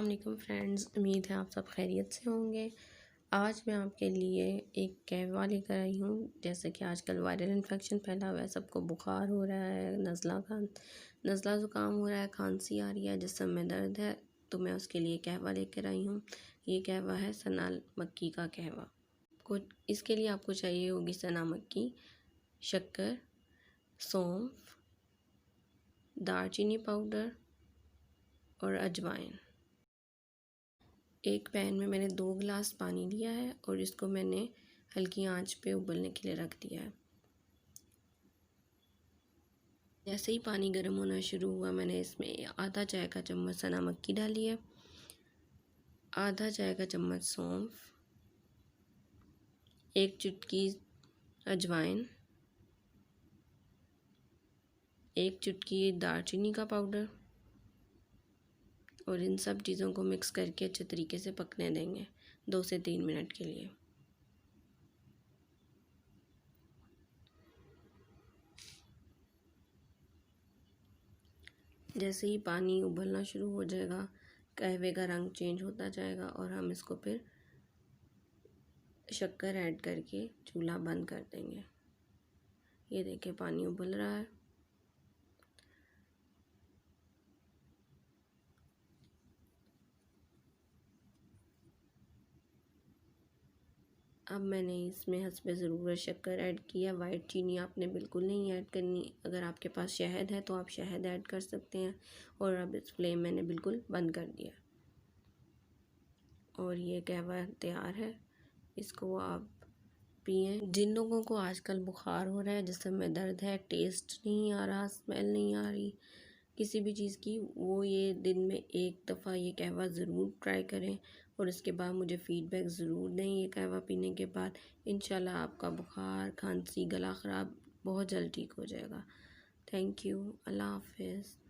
वालेकुम फ्रेंड्स, उम्मीद है आप सब खैरियत से होंगे। आज मैं आपके लिए एक कहवा लेकर आई हूँ। जैसे कि आजकल वायरल इन्फेक्शन फैला हुआ है, सबको बुखार हो रहा है, नज़ला ज़ुकाम हो रहा है, खांसी आ रही है, जिस्म में दर्द है, तो मैं उसके लिए कहवा लेकर आई हूँ। ये कहवा है सना मक्की का कहवा। इसके लिए आपको चाहिए होगी सना मक्की, शक्कर, सौंफ, दालचीनी पाउडर और अजवाइन। एक पैन में मैंने 2 गिलास पानी लिया है और इसको मैंने हल्की आंच पे उबलने के लिए रख दिया है। जैसे ही पानी गर्म होना शुरू हुआ, मैंने इसमें आधा चाय का चम्मच सना मक्की डाली है, आधा चाय का चम्मच सौंफ, 1 चुटकी अजवाइन, 1 चुटकी दालचीनी का पाउडर और इन सब चीज़ों को मिक्स करके अच्छे तरीके से पकने देंगे 2 से 3 मिनट के लिए। जैसे ही पानी उबलना शुरू हो जाएगा, कहवे का रंग चेंज होता जाएगा और हम इसको फिर शक्कर ऐड करके चूल्हा बंद कर देंगे। ये देखिए पानी उबल रहा है। अब मैंने इसमें हस्बे ज़रूरत शक्कर ऐड किया। वाइट चीनी आपने बिल्कुल नहीं ऐड करनी। अगर आपके पास शहद है तो आप शहद ऐड कर सकते हैं। और अब इस फ्लेम मैंने बिल्कुल बंद कर दिया और ये कहवा तैयार है। इसको आप पिएँ। जिन लोगों को आजकल बुखार हो रहा है, जिस्म में दर्द है, टेस्ट नहीं आ रहा, स्मेल नहीं आ रही किसी भी चीज़ की, वो ये दिन में एक दफ़ा ये कहवा ज़रूर ट्राई करें और इसके बाद मुझे फ़ीडबैक ज़रूर दें। ये कहवा पीने के बाद इंशाल्लाह आपका बुखार, खांसी, गला ख़राब बहुत जल्द ठीक हो जाएगा। Thank you. अल्लाह हाफ़िज़।